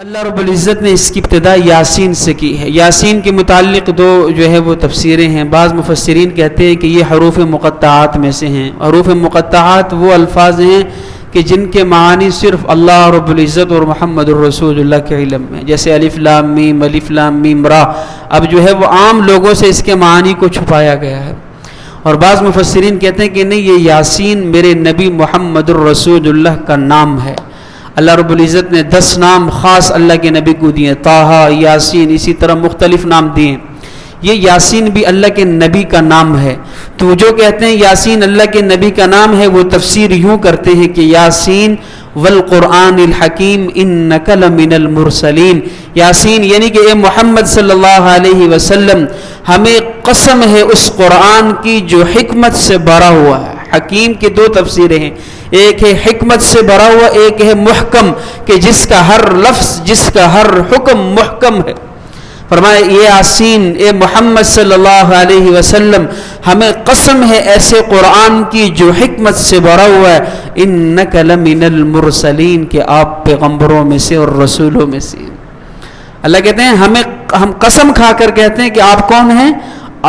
اللہ رب العزت نے اس کی ابتدا یاسین سے کی ہے۔ یاسین کے متعلق دو جو ہے وہ تفسیریں ہیں۔ بعض مفسرین کہتے ہیں کہ یہ حروف مقطعات میں سے ہیں۔ حروف مقطعات وہ الفاظ ہیں کہ جن کے معنی صرف اللہ رب العزت اور محمد الرسول اللہ کے علم میں، جیسے الف لام میم را، اب جو ہے وہ عام لوگوں سے اس کے معنی کو چھپایا گیا ہے۔ اور بعض مفسرین کہتے ہیں کہ نہیں، یہ یاسین میرے نبی محمد الرسول اللہ کا نام ہے۔ اللہ رب العزت نے 10 نام خاص اللہ کے نبی کو دیے، طٰہٰ، یاسین، اسی طرح مختلف نام دیے۔ یہ یاسین بھی اللہ کے نبی کا نام ہے۔ تو جو کہتے ہیں یاسین اللہ کے نبی کا نام ہے، وہ تفسیر یوں کرتے ہیں کہ یاسین والقرآن الحکیم انک لمن المرسلین، یاسین یعنی کہ اے محمد صلی اللہ علیہ وسلم، ہمیں قسم ہے اس قرآن کی جو حکمت سے بھرا ہوا ہے۔ حکیم کی دو تفسیریں ہیں، ایک ہے حکمت سے بھرا ہوا، ایک ہے محکم، کہ جس کا ہر لفظ، جس کا ہر حکم محکم ہے۔ فرمایا یہ یاسین اے محمد صلی اللہ علیہ وسلم، ہمیں قسم ہے ایسے قرآن کی جو حکمت سے بھرا ہوا ہے، انک لمن المرسلین، کہ آپ پیغمبروں میں سے اور رسولوں میں سے۔ اللہ کہتے ہیں ہم قسم کھا کر کہتے ہیں کہ آپ کون ہیں؟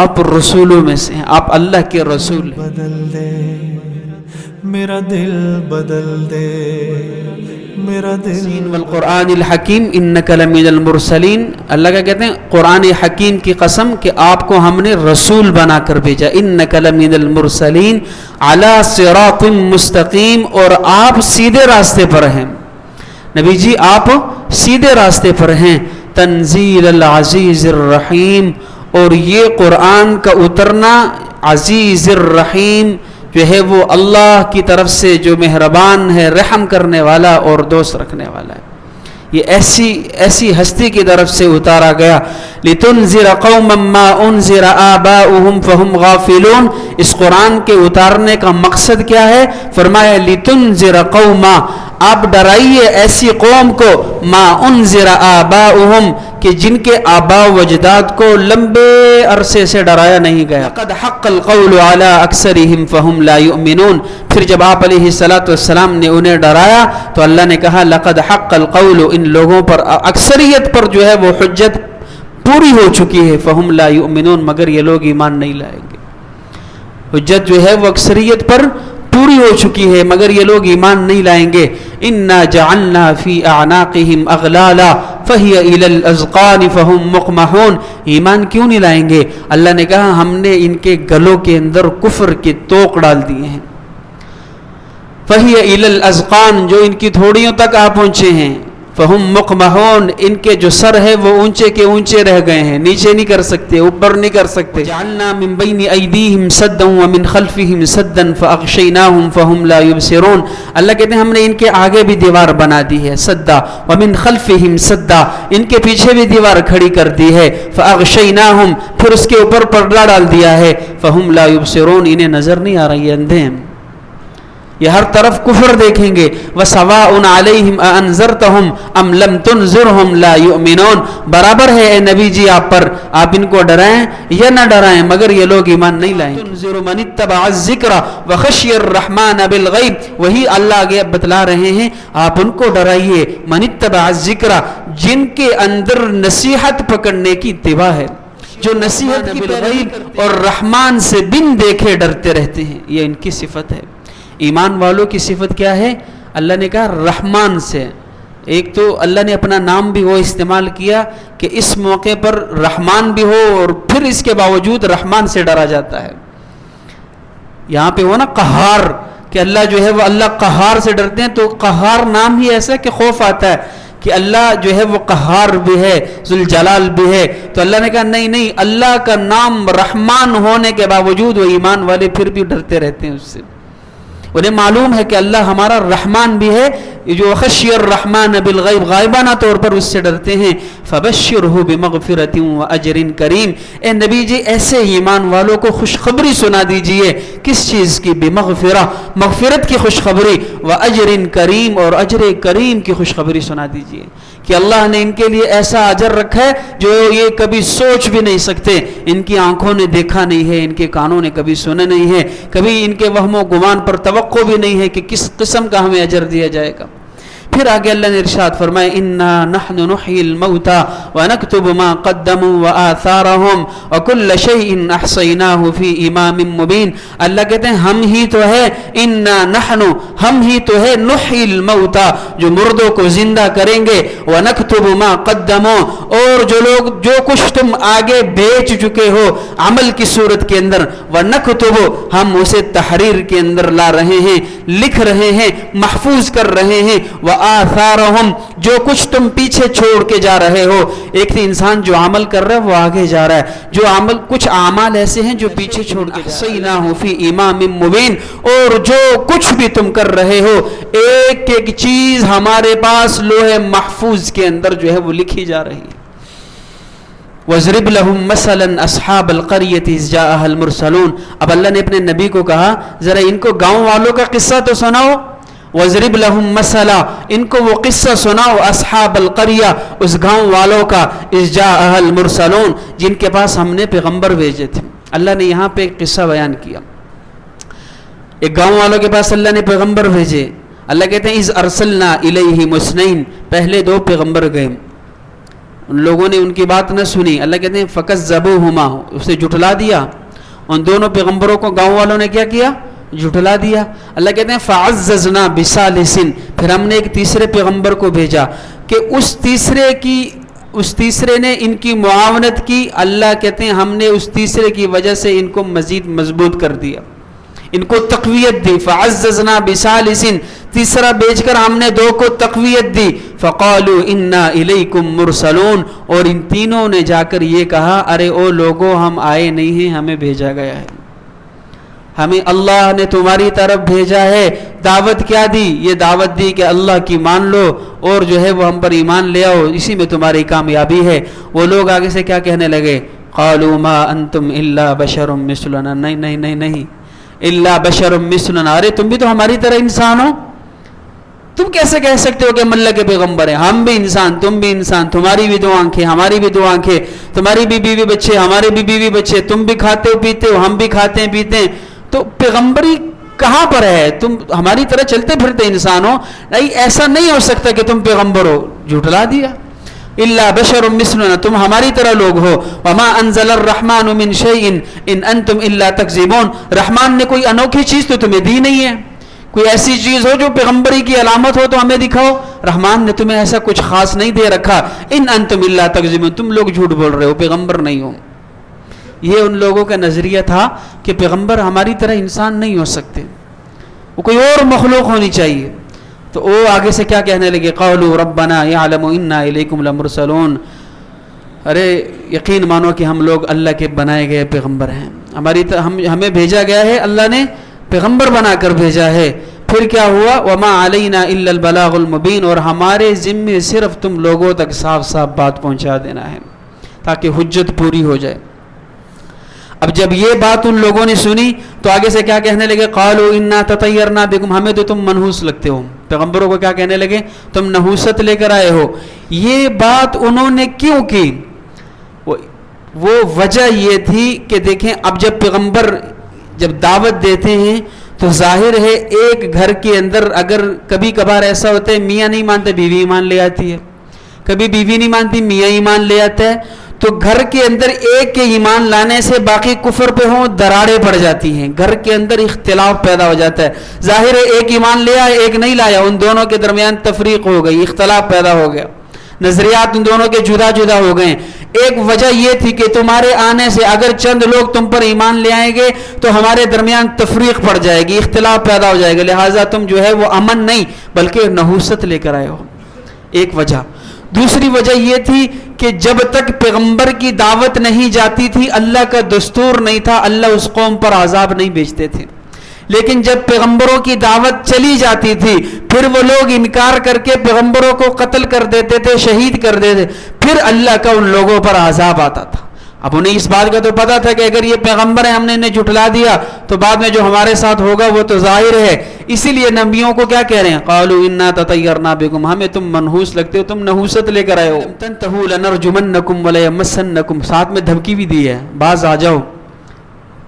آپ رسولوں میں سے ہیں، آپ اللہ کے رسول ہیں۔ بدل دے میرا دل، بدل دے میرا دل۔ والقرآن الحکیم انک لمن المرسلین، اللہ کا کہتے ہیں قرآن حکیم کی قسم کہ آپ کو ہم نے رسول بنا کر بھیجا، انک لمن المرسلین علی صراط مستقیم، اور آپ سیدھے راستے پر ہیں نبی جی، آپ سیدھے راستے پر ہیں۔ تنزیل العزیز الرحیم، اور یہ قرآن کا اترنا عزیز الرحیم جو ہے وہ اللہ کی طرف سے جو مہربان ہے، رحم کرنے والا اور دوست رکھنے والا ہے۔ یہ ایسی ہستی کی طرف سے اتارا گیا۔ لِتُنذِرَ قَوْمًا مَّا أُنذِرَ آبَاؤُهُمْ فَهُمْ غَافِلُونَ، اس قرآن کے اتارنے کا مقصد کیا ہے؟ فرمایا لِتُنذِرَ قَوْمًا، آپ ڈرائیے ایسی قوم کو، مَّا أُنذِرَ آبَاؤُهُمْ، کہ جن کے آباء و اجداد کو لمبے عرصے سے ڈرایا نہیں گیا۔ قد حق القول علی اکثرہم فہم لا یؤمنون، پھر جب آپ علیہ السلام نے انہیں ڈرایا تو اللہ نے کہا لقد حق القول، ان لوگوں پر، اکثریت پر جو ہے وہ حجت پوری ہو چکی ہے، فہم لا یؤمنون، مگر یہ لوگ ایمان نہیں لائیں گے۔ حجت جو ہے وہ اکثریت پر پوری ہو چکی ہے مگر یہ لوگ ایمان نہیں لائیں گے۔ انا جعلنا فی اعناقہم اغلالا فہی الی الاذقان فہم مقمحون، ایمان کیوں نہیں لائیں گے؟ اللہ نے کہا ہم نے ان کے گلوں کے اندر کفر کے توق ڈال دیے ہیں۔ فہی الی الاذقان، جو ان کی تھوڑیوں تک آ پہنچے ہیں، فہم مقمحون، ان کے جو سر ہے وہ اونچے کے اونچے رہ گئے ہیں، نیچے نہیں کر سکتے، اوپر نہیں کر سکتے۔ جعلنا من بین ایدیہم سدا ومن خلفہم سدا فاغشیناہم فہم لا یبصرون، اللہ کہتے ہیں ہم نے ان کے آگے بھی دیوار بنا دی ہے، سدا، ومن خلفہم سدا، ان کے پیچھے بھی دیوار کھڑی کر دی ہے، فاغشیناہم، پھر اس کے اوپر پردہ ڈال دیا ہے، فہم لا یبصرون، انہیں نظر نہیں آ رہی، اندھے ہیں، یہ ہر طرف کفر دیکھیں گے۔ وَسَوَاءٌ عَلَيْهِمْ أَأَنذَرْتَهُمْ أَمْ لَمْ تُنذِرْهُمْ لَا يُؤْمِنُونَ، برابر ہے اے نبی جی آپ پر، آپ ان کو ڈرائیں یا نہ ڈرائیں مگر یہ لوگ ایمان نہیں لائیں۔ تُنذِرُ مَنِ اتَّبَعَ الذِّكْرَ وَخَشِيَ الرَّحْمَنَ بِالْغَيْبِ، وہی اللہ آگے بتلا رہے ہیں، آپ ان کو ڈرائیے، مَنِ اتَّبَعَ الذِّكْرَ، جن کے اندر نصیحت پکڑنے کی اتباع ہے، جو نصیحت کی بالغیب اور رحمان سے بن دیکھے ڈرتے رہتے ہیں، یہ ان کی صفت ہے۔ ایمان والوں کی صفت کیا ہے؟ اللہ نے کہا رحمان سے، ایک تو اللہ نے اپنا نام بھی وہ استعمال کیا کہ اس موقع پر رحمان بھی ہو اور پھر اس کے باوجود رحمان سے ڈرا جاتا ہے۔ یہاں پہ وہ نا قہار، کہ اللہ جو ہے وہ اللہ قہار سے ڈرتے ہیں، تو قہار نام ہی ایسا کہ خوف آتا ہے کہ اللہ جو ہے وہ قہار بھی ہے، ذوالجلال بھی ہے، تو اللہ نے کہا نہیں، اللہ کا نام رحمان ہونے کے باوجود وہ ایمان والے پھر بھی ڈرتے رہتے ہیں اس سے۔ انہیں معلوم ہے کہ اللہ ہمارا رحمان بھی ہے، جو خشی الرحمن بالغیب، غائبانہ طور پر اس سے ڈرتے ہیں۔ فبشرہ بمغفرۃ واجر کریم، اے نبی جی ایسے ایمان والوں کو خوشخبری سنا دیجئے، کس چیز کی؟ بمغفرہ، مغفرت کی خوشخبری، واجر کریم، اور اجر کریم کی خوشخبری سنا دیجئے کہ اللہ نے ان کے لیے ایسا اجر رکھا ہے جو یہ کبھی سوچ بھی نہیں سکتے، ان کی آنکھوں نے دیکھا نہیں ہے، ان کے کانوں نے کبھی سنا نہیں ہے، کبھی ان کے وہم و گمان پر توقع بھی نہیں ہے کہ کس قسم کا ہمیں اجر دیا جائے گا۔ پھر آگے اللہ نے ارشاد فرمایا انا نحن نحیی الموتى ونکتب ما قدموا وآثارهم وكل شیء احصیناہ فی امام مبین. اللہ کہتے ہیں ہم ہی تو ہے، انا نحن ہم ہی تو ہے، نحیی الموتى جو مردوں کو زندہ کریں گے، ونکتب ما قدموا اور جو کچھ تم آگے بیچ چکے ہو عمل کی صورت کے اندر، ونکتب ہم اسے تحریر کے اندر لا رہے ہیں، لکھ رہے ہیں، محفوظ کر رہے ہیں، وآثارہم جو کچھ تم پیچھے چھوڑ کے جا رہے ہو. ایک تو انسان جو عمل کر رہا ہے وہ آگے جا رہا ہے، جو عمل کچھ اعمال ایسے ہیں جو پیچھے چھوڑ کے احصیناہ فی امام مبین، اور جو کچھ بھی تم کر رہے ہو ایک ایک چیز ہمارے پاس لوح محفوظ کے اندر جو ہے وہ لکھی جا رہی ہے. وَاضْرِبْ لَهُمْ مَثَلًا أَصْحَابَ الْقَرْيَةِ إِذْ جَاءَهَا الْمُرْسَلُونَ. اب اللہ نے اپنے نبی کو کہا ذرا ان کو گاؤں والوں کا قصہ تو سناؤ. وَاضْرِبْ لَهُمْ مَثَلًا ان کو وہ قصہ سناؤ اصحاب القریہ اس گاؤں والوں کا، إِذْ جَاءَهَا الْمُرْسَلُونَ جن کے پاس ہم نے پیغمبر بھیجے تھے. اللہ نے یہاں پہ ایک قصہ بیان کیا. ایک گاؤں والوں کے پاس اللہ نے پیغمبر بھیجے. اللہ کہتے ہیں اِذْ أَرْسَلْنَا إِلَيْهِمُ اثْنَيْنِ پہلے دو پیغمبر گئے، ان لوگوں نے ان کی بات نہ سنی. اللہ کہتے ہیں فَكَذَّبُوهُمَا اسے جھٹلا دیا. ان دونوں پیغمبروں کو گاؤں والوں نے کیا کیا؟ جھٹلا دیا. اللہ کہتے ہیں فَعَزَّزْنَا بِثَالِثٍ پھر ہم نے ایک تیسرے پیغمبر کو بھیجا کہ اس تیسرے نے ان کی معاونت کی. اللہ کہتے ہیں ہم نے اس تیسرے کی وجہ سے ان کو مزید مضبوط کر دیا، ان کو تقویت دی. فعززنا بثالث تیسرا بیچ کر ہم نے دو کو تقویت دی. فقالوا انا الیکم مرسلون اور ان تینوں نے جا کر یہ کہا ارے او لوگو ہم آئے نہیں ہیں، ہمیں بھیجا گیا ہے، ہمیں اللہ نے تمہاری طرف بھیجا ہے. دعوت کیا دی؟ یہ دعوت دی کہ اللہ کی مان لو اور جو ہے وہ ہم پر ایمان لے آؤ، اسی میں تمہاری کامیابی ہے. وہ لوگ آگے سے کیا کہنے لگے؟ قالوا ما انتم الا بشر مثلنا. نہیں نہیں نہیں نہیں الا بشر مثلنا، ارے تم بھی تو ہماری طرح انسان ہو، تم کیسے کہہ سکتے ہو کہ ہم اللہ کے پیغمبر ہیں؟ ہم بھی انسان، تم بھی انسان، تمہاری بھی دو آنکھیں ہماری بھی دو آنکھیں، تمہاری بھی بیوی بچے ہمارے بھی بیوی بچے، تم بھی کھاتے ہو پیتے ہو ہم بھی کھاتے ہیں پیتے ہیں، تو پیغمبری کہاں پر ہے؟ تم ہماری طرح چلتے پھرتے انسان ہو، نہیں ایسا نہیں ہو سکتا کہ تم پیغمبر ہو. جھٹلا دیا. الا بشر مثلنا تم ہماری طرح لوگ ہو. وما انزل الرحمن من شيء ان انتم الا تكذبون رحمان نے کوئی انوکھی چیز تو تمہیں دی نہیں ہے، کوئی ایسی چیز ہو جو پیغمبری کی علامت ہو تو ہمیں دکھاؤ. رحمان نے تمہیں ایسا کچھ خاص نہیں دے رکھا. ان انتم الا تكذبون تم لوگ جھوٹ بول رہے ہو، پیغمبر نہیں ہو. یہ ان لوگوں کا نظریہ تھا کہ پیغمبر ہماری طرح انسان نہیں ہو سکتے، وہ کوئی اور مخلوق ہونی چاہیے. تو وہ آگے سے کیا کہنے لگے؟ قالوا ربنا يعلم انا الیکم لمرسلون. ارے یقین مانو کہ ہم لوگ اللہ کے بنائے گئے پیغمبر ہیں، ہمیں بھیجا گیا ہے، اللہ نے پیغمبر بنا کر بھیجا ہے. پھر کیا ہوا؟ وما علینا الا البلاغ المبین اور ہمارے ذمے صرف تم لوگوں تک صاف صاف بات پہنچا دینا ہے تاکہ حجت پوری ہو جائے. اب جب یہ بات ان لوگوں نے سنی تو آگے سے کیا کہنے لگے؟ قالوا انا تطیرنا بکم ہمیں تو تم منحوس لگتے ہو. پیغمبروں کو کیا کہنے لگے؟ تم نحوست لے کر آئے ہو. یہ بات انہوں نے کیوں کی؟ وہ وجہ یہ تھی کہ دیکھیں اب جب پیغمبر جب دعوت دیتے ہیں تو ظاہر ہے ایک گھر کے اندر اگر کبھی کبھار ایسا ہوتا ہے میاں نہیں مانتے بیوی ایمان لے آتی ہے، کبھی بیوی نہیں مانتی میاں ایمان لے آتا ہے، تو گھر کے اندر ایک کے ایمان لانے سے باقی کفر پہ ہوں دراڑیں پڑ جاتی ہیں، گھر کے اندر اختلاف پیدا ہو جاتا ہے. ظاہر ہے ایک ایمان لے آیا ایک نہیں لایا، ان دونوں کے درمیان تفریق ہو گئی، اختلاف پیدا ہو گیا، نظریات ان دونوں کے جدا جدا ہو گئے. ایک وجہ یہ تھی کہ تمہارے آنے سے اگر چند لوگ تم پر ایمان لے آئیں گے تو ہمارے درمیان تفریق پڑ جائے گی، اختلاف پیدا ہو جائے گا، لہٰذا تم جو ہے وہ امن نہیں بلکہ نحوست لے کر آئے ہو. ایک وجہ. دوسری وجہ یہ تھی کہ جب تک پیغمبر کی دعوت نہیں جاتی تھی اللہ کا دستور نہیں تھا، اللہ اس قوم پر عذاب نہیں بھیجتے تھے. لیکن جب پیغمبروں کی دعوت چلی جاتی تھی پھر وہ لوگ انکار کر کے پیغمبروں کو قتل کر دیتے تھے، شہید کر دیتے، پھر اللہ کا ان لوگوں پر عذاب آتا تھا. اب انہیں اس بات کا تو پتا تھا کہ اگر یہ پیغمبر ہیں ہم نے انہیں جھٹلا دیا تو بعد میں جو ہمارے ساتھ ہوگا وہ تو ظاہر ہے. اسی لیے نبیوں کو کیا کہہ رہے ہیں؟ قالوا انا تطیرنا بکم ہمیں تم منحوس لگتے ہو، تم نحوست لے کر آئے ہو. تنتہوا لنرجمنکم ولیمسنکم ساتھ میں دھمکی بھی دی ہے، باز آ جاؤ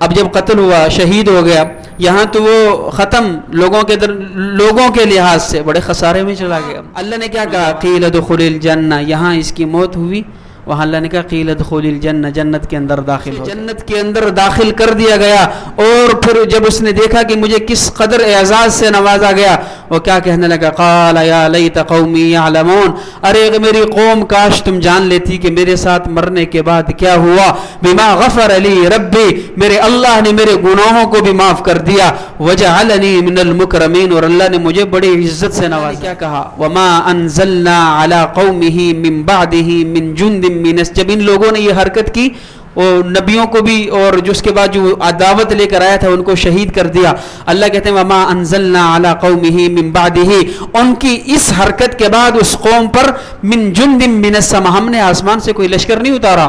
اب جب قتل ہوا، شہید ہو گیا، یہاں تو وہ ختم، لوگوں کے لحاظ سے بڑے خسارے میں چلا گیا۔ اللہ نے کیا کہا؟ قیل ادخل الجنہ، یہاں اس کی موت ہوئی، وہاں اللہ نے کہا قیل ادخل الجنہ، جنت کے اندر داخل ہو، جنت کے اندر داخل کر دیا گیا۔ اور پھر جب اس نے دیکھا کہ مجھے کس قدر اعزاز سے نوازا گیا، وہ کیا کہنے لگا؟ قال یا لیت قومی یعلمون، ارے میری قوم کاش تم جان لیتی کہ میرے ساتھ مرنے کے بعد کیا ہوا۔ بما غفر لی ربی، میرے اللہ نے میرے گناہوں کو بھی معاف کر دیا۔ وجعلنی من المکرمین، اور اللہ نے مجھے بڑی عزت سے نوازا۔ کیا کہا؟ وما انزلنا علی قومہ من بعدہ من جند مینس، جب ان لوگوں نے یہ حرکت کی اور نبیوں کو بھی اور جو اس کے بعد جو دعوت لے کر آیا تھا ان کو شہید کر دیا، اللہ کہتے ہیں وما انزلنا علی قومہ من بعدہ، ان کی اس حرکت کے بعد اس قوم پر من جند من السماء، ہم نے آسمان سے کوئی لشکر نہیں اتارا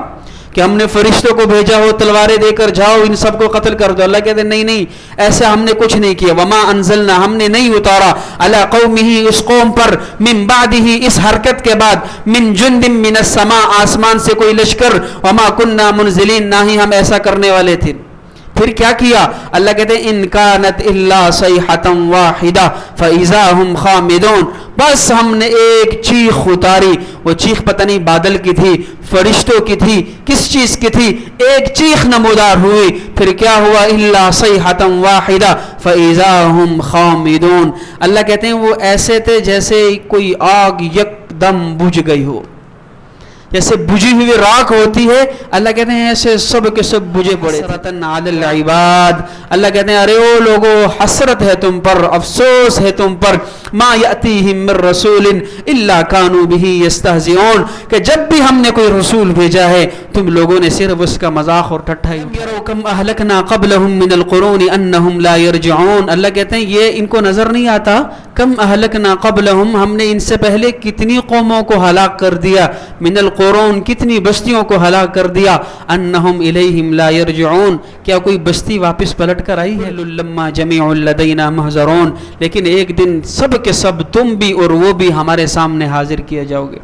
کہ ہم نے فرشتوں کو بھیجا ہو تلواریں دے کر جاؤ ان سب کو قتل کر دو۔ اللہ کہتے ہیں نہیں، ایسا ہم نے کچھ نہیں کیا۔ وما انزلنا، ہم نے نہیں اتارا، علی قومہ، اس قوم پر، من بعدہ، اس حرکت کے بعد، من جند من السماء، آسمان سے کوئی لشکر، وما کننا منزلین، نہ ہی ہم ایسا کرنے والے تھے۔ پھر کیا کیا؟ اللہ کہتے ہیں ان کانت الا صیحۃ واحدہ فاذا هم خامدون، بس ہم نے ایک چیخ اتاری، وہ چیخ پتہ نہیں بادل کی تھی، فرشتوں کی تھی، کس چیز کی تھی، ایک چیخ نمودار ہوئی، پھر کیا ہوا؟ الا صیحۃ واحدہ فاذا هم خامدون، اللہ کہتے ہیں وہ ایسے تھے جیسے کوئی آگ یکدم بجھ گئی ہو، جیسے بجھی ہوئی راکھ ہوتی ہے، اللہ کہتے ہیں ایسے سب کے سب بجھے پڑے۔ حسرتن علی العباد، اللہ کہتے ہیں ارے او لوگو حسرت ہے تم پر، افسوس ہے تم پر، ما یأتیہم من رسول الا کانوا بہ یستہزئون، کہ جب بھی ہم نے کوئی رسول بھیجا ہے تم لوگوں نے صرف اس کا مذاق اور ٹھٹھا ہی اٹھایا۔ کم اہلکنا قبلہم من القرون انہم لا یرجعون، اللہ کہتے ہیں یہ ان کو نظر نہیں آتا، کم اہلکنا قبلہم، ہم نے ان سے پہلے کتنی قوموں کو ہلاک کر دیا، من القرون، کتنی بستیوں کو ہلاک کر دیا، انہم الیہم لا یرجعون، کیا کوئی بستی واپس پلٹ کر آئی ہے؟ لما جمیع لدینا محضرون، لیکن ایک دن سب کے سب تم بھی اور وہ بھی ہمارے سامنے حاضر کیے جاؤ گے۔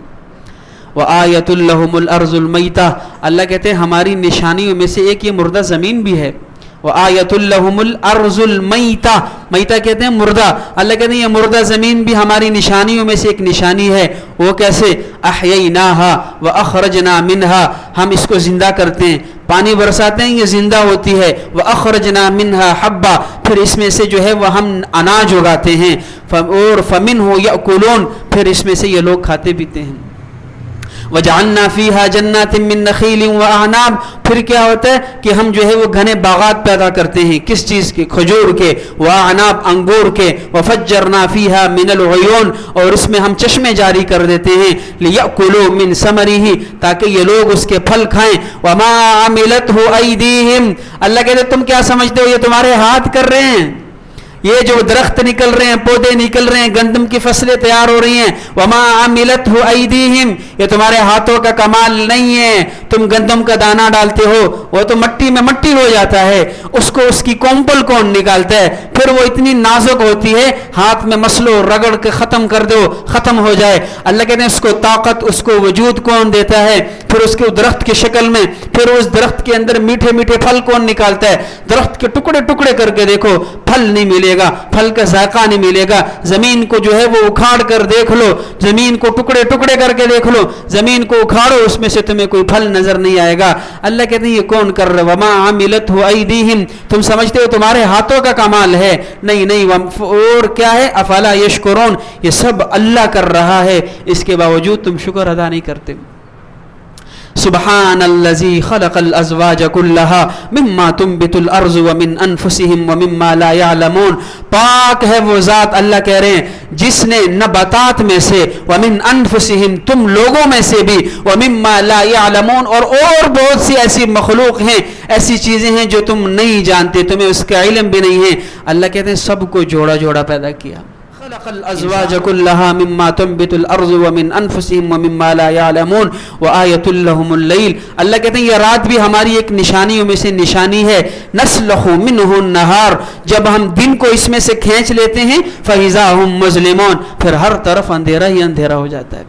وآیۃ لہم الارض المیتہ، اللہ کہتے ہیں ہماری نشانیوں میں سے ایک یہ مردہ زمین بھی ہے۔ وآیۃ لہم الارض المیتہ، میتہ کہتے ہیں مردہ، اللہ کہتے ہیں یہ مردہ زمین بھی ہماری نشانیوں میں سے ایک نشانی ہے۔ وہ کیسے؟ احییناہا واخرجنا منہا، ہم اس کو زندہ کرتے ہیں، پانی برساتے ہیں یہ زندہ ہوتی ہے، واخرجنا منہا حبا، پھر اس میں سے جو ہے وہ ہم اناج اگاتے ہیں، اور فمنہ یأکلون، پھر اس میں سے یہ لوگ کھاتے پیتے ہیں۔ وجعلنا فیہا جنات من نخیل واعناب، پھر کیا ہوتا ہے کہ ہم جو ہے وہ گھنے باغات پیدا کرتے ہیں، کس چیز کے؟ کھجور کے، واعناب، انگور کے، وفجرنا فیہا من العیون، اور اس میں ہم چشمے جاری کر دیتے ہیں، لیأکلوا من ثمرہ، تاکہ یہ لوگ اس کے پھل کھائیں، وما عملتہ ایدیہم، اللہ کہتے ہیں تم کیا سمجھتے ہو یہ تمہارے ہاتھ کر رہے ہیں؟ یہ جو درخت نکل رہے ہیں، پودے نکل رہے ہیں، گندم کی فصلیں تیار ہو رہی ہیں، وما عملتہ ایدیہم، یہ تمہارے ہاتھوں کا کمال نہیں ہے۔ تم گندم کا دانہ ڈالتے ہو، وہ تو مٹی میں مٹی ہو جاتا ہے، اس کو اس کی کومپل کون نکالتا ہے؟ پھر وہ اتنی نازک ہوتی ہے، ہاتھ میں مسلو، رگڑ کے ختم کر دو، ختم ہو جائے۔ اللہ کہتے ہیں اس کو طاقت، اس کو وجود کون دیتا ہے؟ پھر اس کے درخت کی شکل میں، پھر اس درخت کے اندر میٹھے میٹھے پھل کون نکالتا ہے؟ درخت کے ٹکڑے ٹکڑے کر کے دیکھو، پھل نہیں ملے گا، پھل کا ذائقہ نہیں ملے گا۔ زمین کو جو ہے وہ اکھاڑ کر دیکھ لو، زمین کو ٹکڑے ٹکڑے کر کے دیکھ لو، زمین کو اکھاڑو، اس میں سے تمہیں کوئی پھل نظر نہیں آئے گا۔ اللہ کہتے ہیں یہ کون کر رہا ہے؟ وما عملتہ ایدیہم، تم سمجھتے ہو تمہارے ہاتھوں کا کمال ہے؟ نہیں نہیں، اور کیا ہے؟ افلا یشکرون، یہ سب اللہ کر رہا ہے، اس کے باوجود تم شکر ادا نہیں کرتے۔ سبحان الذی خلق الازواج کلہا مما تنبت الارض ومن انفسہم ومما لا یعلمون، پاک ہے وہ ذات، اللہ کہہ رہے ہیں جس نے نباتات میں سے، ومن انفسہم، تم لوگوں میں سے بھی، ومما لا یعلمون، اور بہت سی ایسی مخلوق ہیں، ایسی چیزیں ہیں جو تم نہیں جانتے، تمہیں اس کا علم بھی نہیں ہے۔ اللہ کہتے ہیں سب کو جوڑا جوڑا پیدا کیا۔ خلق الازواج كلها مما تنبت الارض ومن انفسهم ومما لا يعلمون وآیۃ لهم اللیل، اللہ کہتے ہیں یہ رات بھی ہماری ایک نشانیوں میں سے نشانی ہے، نسلخ منہ النہار، جب ہم دن کو اس میں سے کھینچ لیتے ہیں، فاذا هم مظلمون، پھر ہر طرف اندھیرا ہی اندھیرا ہو جاتا ہے۔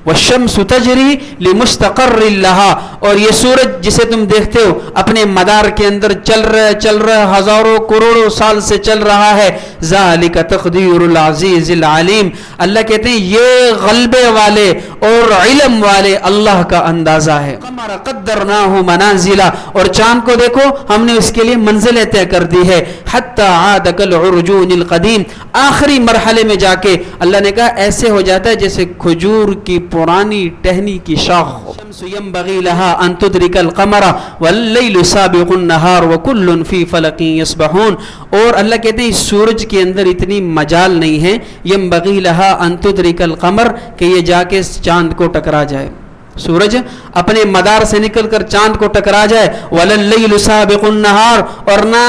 والشمس تجری لمستقر لها, اور یہ سورج جسے تم دیکھتے ہو اپنے مدار کے اندر چل رہا ہے, ہزاروں کروڑوں سال سے چل رہا ہے. ذالک تقدیر العزیز العلیم, اللہ کہتے ہیں یہ غلبے والے اور علم والے اللہ کا اندازہ ہے. قمر قدرناہ منازل, اور چاند کو دیکھو ہم نے اس کے لیے منزلیں طے کر دی ہے. حتی عاد کالعرجون القدیم, آخری مرحلے میں جا کے اللہ نے کہا ایسے ہو جاتا ہے جیسے کھجور کی پرانی ٹہنی کی شاخ ہو. الشمس ينبغي لها ان تدرك القمر والليل سابق النهار وكل في فلك يسبحون, اور اللہ کہتے ہیں سورج کے اندر اتنی مجال نہیں ہے ينبغي لها ان تدرك القمر کہ یہ جا کے چاند کو ٹکرا جائے. سورج اپنے مدار سے نکل کر چاند کو ٹکرا جائے. وَلَلَّيْلُ سَابِقُ النَّهَارِ, اور نہ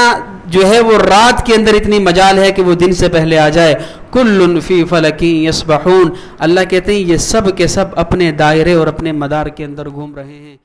جو ہے وہ رات کے اندر اتنی مجال ہے کہ وہ دن سے پہلے آ جائے. کل فی فلک یسبحون, اللہ کہتے ہیں یہ سب کے سب اپنے دائرے اور اپنے مدار کے اندر گھوم رہے ہیں.